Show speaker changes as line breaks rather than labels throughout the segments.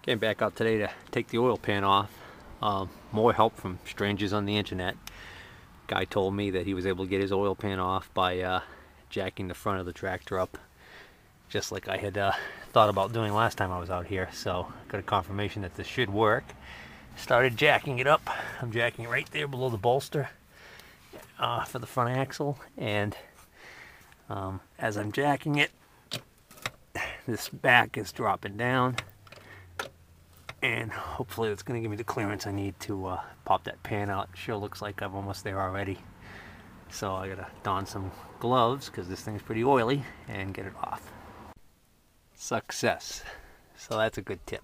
Came back out today to take the oil pan off. More help from strangers on the internet. Guy told me that he was able to get his oil pan off by jacking the front of the tractor up, just like I had thought about doing last time I was out here. So got a confirmation that this should work. Started jacking it up. I'm jacking it right there below the bolster for the front axle, and as I'm jacking it, this back is dropping down, and hopefully it's going to give me the clearance I need to pop that pan out. It sure looks like I'm almost there already. So I gotta don some gloves because this thing's pretty oily and get it off. Success. So that's a good tip.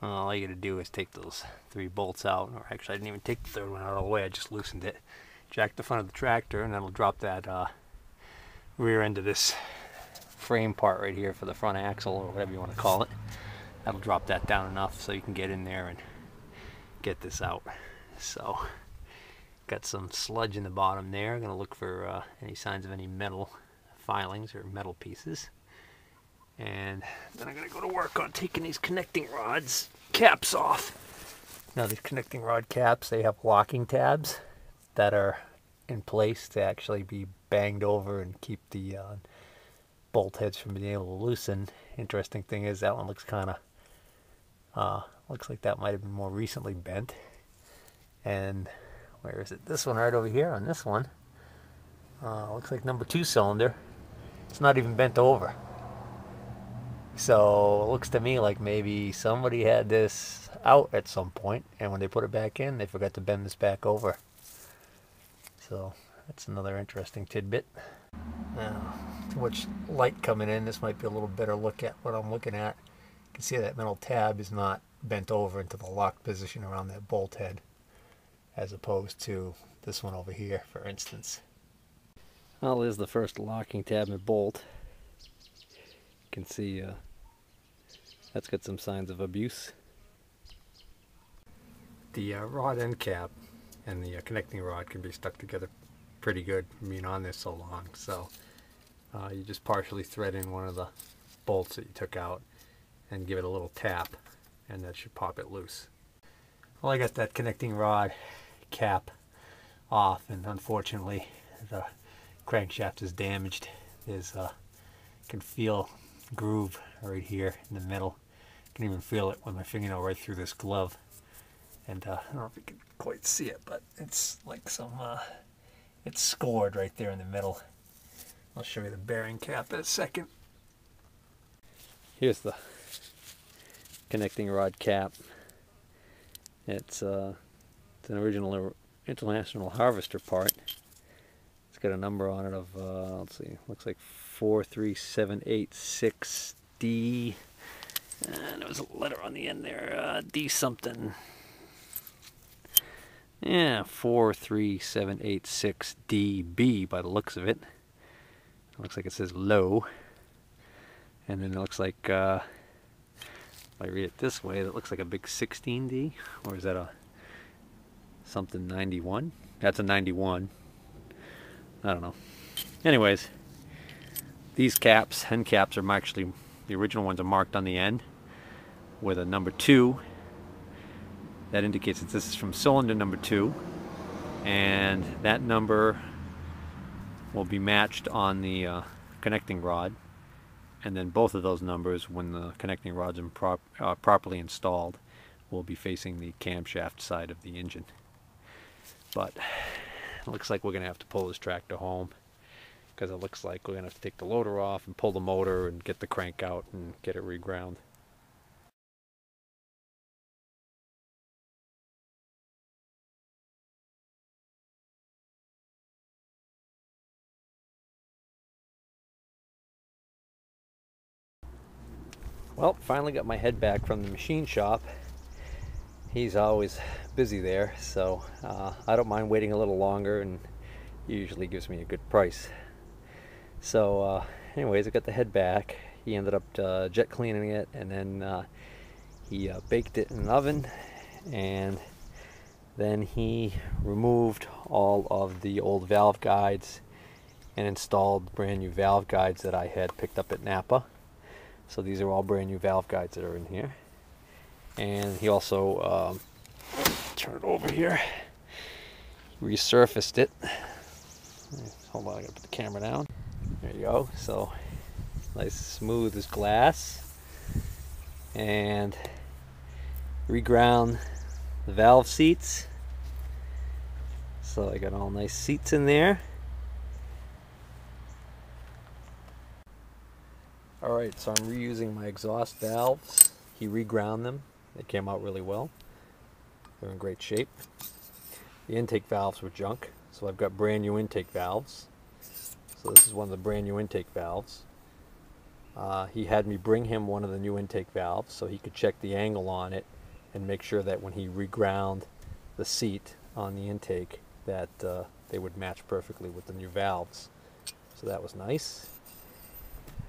All you gotta do is take those 3 bolts out, or actually I didn't even take the 3rd one out all the way, I just loosened it. Jack the front of the tractor, and that'll drop that rear end of this frame part right here for the front axle, or whatever you want to call it. That'll drop that down enough so you can get in there and get this out. So got some sludge in the bottom there. I'm gonna look for any signs of any metal filings or metal pieces, and then I'm gonna go to work on taking these connecting rods caps off. Now these connecting rod caps, they have locking tabs that are in place to actually be banged over and keep the bolt heads from being able to loosen. Interesting thing is that one looks kind of looks like that might have been more recently bent. And where is it? This one right over here on this one looks like number 2 cylinder. It's not even bent over. So it looks to me like maybe somebody had this out at some point, and when they put it back in, they forgot to bend this back over. So that's another interesting tidbit. Now, too much light coming in. This might be a little better look at what I'm looking at. You can see that metal tab is not bent over into the locked position around that bolt head, as opposed to this one over here, for instance. Well, there's the first locking tab and bolt. You can see that's got some signs of abuse. The rod end cap and the connecting rod can be stuck together pretty good from being on this so long. So you just partially thread in one of the bolts that you took out and give it a little tap, and that should pop it loose. Well, I got that connecting rod cap off, and unfortunately the crankshaft is damaged. There's can feel groove right here in the middle. I can even feel it with my fingernail right through this glove. And I don't know if you can quite see it, but it's like some it's scored right there in the middle. I'll show you the bearing cap in a second. Here's the connecting rod cap. It's an original International Harvester part. It's got a number on it of let's see, looks like 43786D, and there was a letter on the end there, D something. Yeah, 43786DB by the looks of it. It looks like it says low, and then it looks like if I read it this way, it looks like a big 16D, or is that a something 91? That's a 91. I don't know. Anyways, these caps, end caps, are actually, the original ones are marked on the end with a number 2. That indicates that this is from cylinder number 2, and that number will be matched on the connecting rod, and then both of those numbers, when the connecting rods are properly installed, will be facing the camshaft side of the engine. But it looks like we're going to have to pull this tractor home, because it looks like we're going to have to take the loader off and pull the motor and get the crank out and get it reground. Well, finally got my head back from the machine shop. He's always busy there, so I don't mind waiting a little longer, and he usually gives me a good price. So anyways, I got the head back. He ended up jet cleaning it, and then he baked it in an oven, and then he removed all of the old valve guides and installed brand new valve guides that I had picked up at Napa. So these are all brand new valve guides that are in here. And he also, turn it over here, resurfaced it. Hold on, I gotta put the camera down. There you go. So nice smooth as glass. And reground the valve seats. So I got all nice seats in there. Alright, so I'm reusing my exhaust valves. He reground them. They came out really well. They're in great shape. The intake valves were junk, so I've got brand new intake valves. So this is one of the brand new intake valves. He had me bring him one of the new intake valves so he could check the angle on it and make sure that when he reground the seat on the intake that they would match perfectly with the new valves. So that was nice.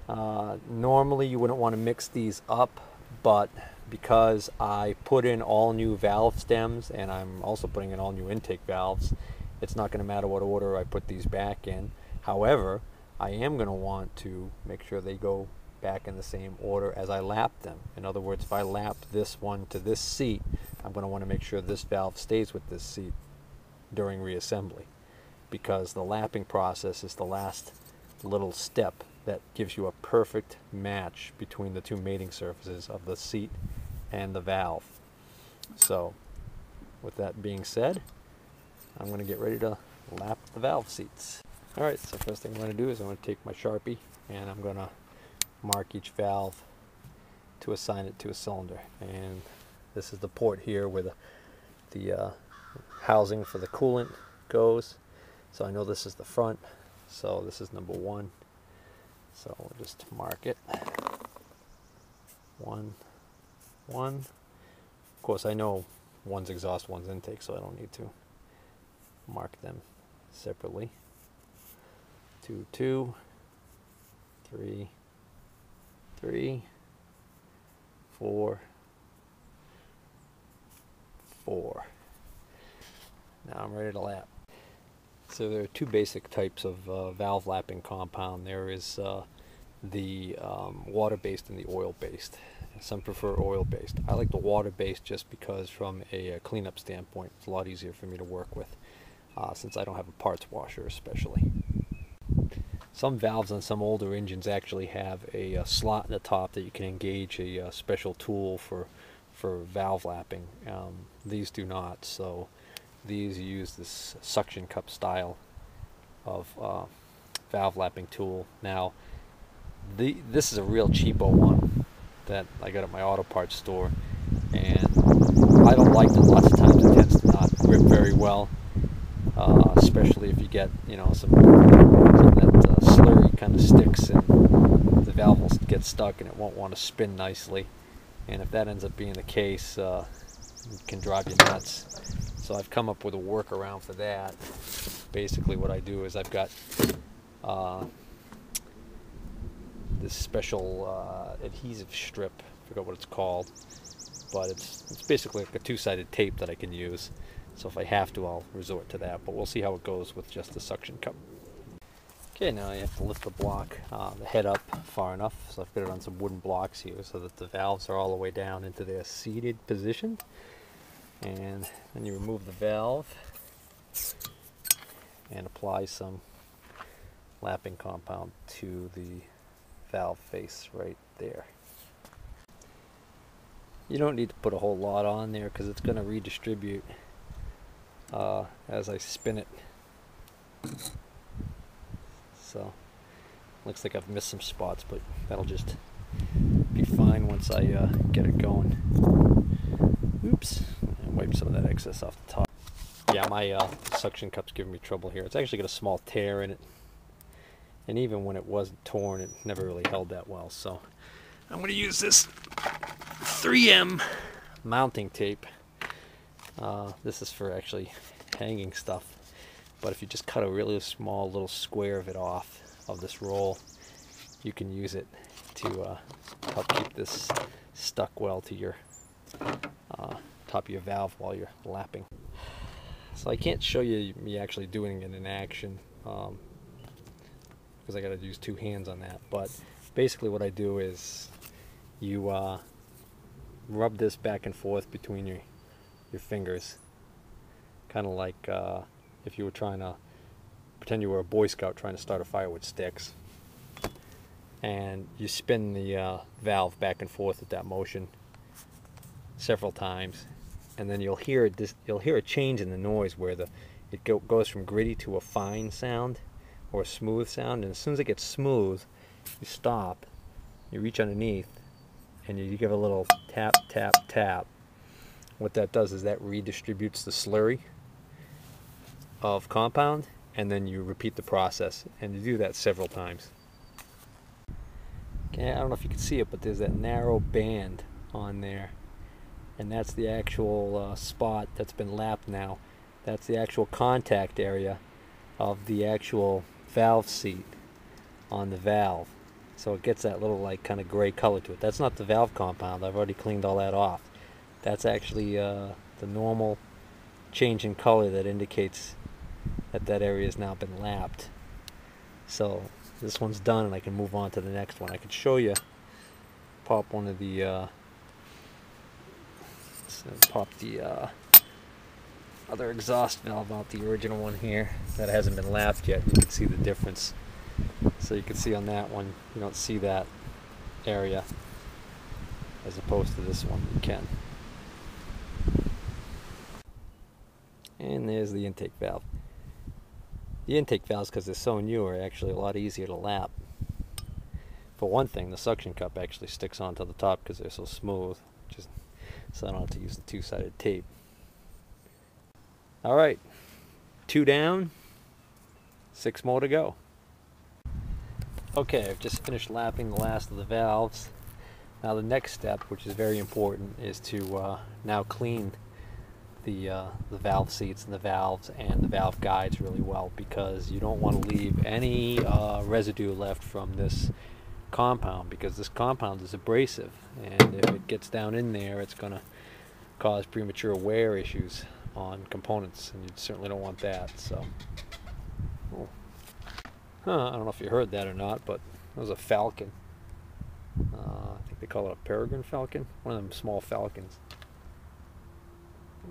Normally you wouldn't want to mix these up, but because I put in all new valve stems and I'm also putting in all new intake valves, it's not going to matter what order I put these back in. However, I am going to want to make sure they go back in the same order as I lap them. In other words, if I lap this one to this seat, I'm going to want to make sure this valve stays with this seat during reassembly, because the lapping process is the last little step that gives you a perfect match between the two mating surfaces of the seat and the valve. So with that being said, I'm going to get ready to lap the valve seats. Alright, so first thing I'm going to do is I'm going to take my Sharpie and I'm going to mark each valve to assign it to a cylinder. And this is the port here where the housing for the coolant goes. So I know this is the front, so this is number 1. So we'll just mark it. 1, 1. Of course, I know one's exhaust, one's intake, so I don't need to mark them separately. 2, 2, 3, 3, 4, 4. Now I'm ready to lap. So there are two basic types of valve lapping compound. There is the water-based and the oil-based. Some prefer oil-based. I like the water-based just because from a cleanup standpoint, it's a lot easier for me to work with, since I don't have a parts washer especially. Some valves on some older engines actually have a slot in the top that you can engage a special tool for valve lapping. These do not, so these use this suction cup style of valve lapping tool. Now, this is a real cheapo one that I got at my auto parts store, and I don't like it. Lots of times it tends to not grip very well, especially if you get, you know, some of that slurry kind of sticks and the valve will get stuck and it won't want to spin nicely. And if that ends up being the case, it can drive you nuts. So I've come up with a workaround for that. Basically what I do is I've got this special adhesive strip, I forgot what it's called, but it's basically like a two-sided tape that I can use. So if I have to, I'll resort to that, but we'll see how it goes with just the suction cup. Okay, now you have to lift the block, the head up far enough, so I've got it on some wooden blocks here so that the valves are all the way down into their seated position. And then you remove the valve and apply some lapping compound to the valve face right there. You don't need to put a whole lot on there because it's going to redistribute as I spin it. So looks like I've missed some spots, but that'll just be fine once I get it going. Oops, and wipe some of that excess off the top. Yeah, my suction cup's giving me trouble here. It's actually got a small tear in it, and even when it wasn't torn, it never really held that well. So I'm going to use this 3M mounting tape. This is for actually hanging stuff, but if you just cut a really small little square of it off of this roll, you can use it to help keep this stuck well to your top of your valve while you're lapping. So I can't show you me actually doing it in action because I got to use two hands on that, but basically what I do is you rub this back and forth between your fingers, kind of like if you were trying to pretend you were a Boy Scout trying to start a fire with sticks. And you spin the valve back and forth with that motion several times, and then you'll hear a change in the noise where it goes from gritty to a fine sound or a smooth sound. And as soon as it gets smooth, you stop, you reach underneath, and you give a little tap, tap, tap. What that does is that redistributes the slurry of compound, and then you repeat the process, and you do that several times. Okay, I don't know if you can see it, but there's that narrow band on there, and that's the actual spot that's been lapped now. That's the actual contact area of the actual valve seat on the valve. So it gets that little like kind of gray color to it. That's not the valve compound. I've already cleaned all that off. That's actually the normal change in color that indicates that area has now been lapped. So this one's done, and I can move on to the next one. I could show you, pop one of the other exhaust valve out, the original one here that hasn't been lapped yet. You can see the difference. So you can see on that one, you don't see that area, as opposed to this one you can. And there's the intake valve. The intake valves, because they're so new, are actually a lot easier to lap. For one thing, the suction cup actually sticks onto the top because they're so smooth, so I don't have to use the two-sided tape. Alright, 2 down, 6 more to go. Okay, I've just finished lapping the last of the valves. Now the next step, which is very important, is to now clean the valve seats and the valves and the valve guides really well, because you don't want to leave any residue left from this compound, because this compound is abrasive, and if it gets down in there, it's going to cause premature wear issues on components, and you certainly don't want that. So, I don't know if you heard that or not, but that was a falcon. I think they call it a peregrine falcon, one of them small falcons.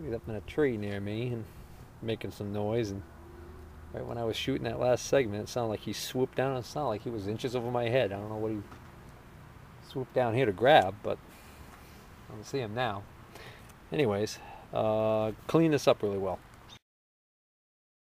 He was up in a tree near me and making some noise, and right when I was shooting that last segment, it sounded like he swooped down. It sounded like he was inches over my head. I don't know what he swooped down here to grab, but I don't see him now. Anyways, clean this up really well.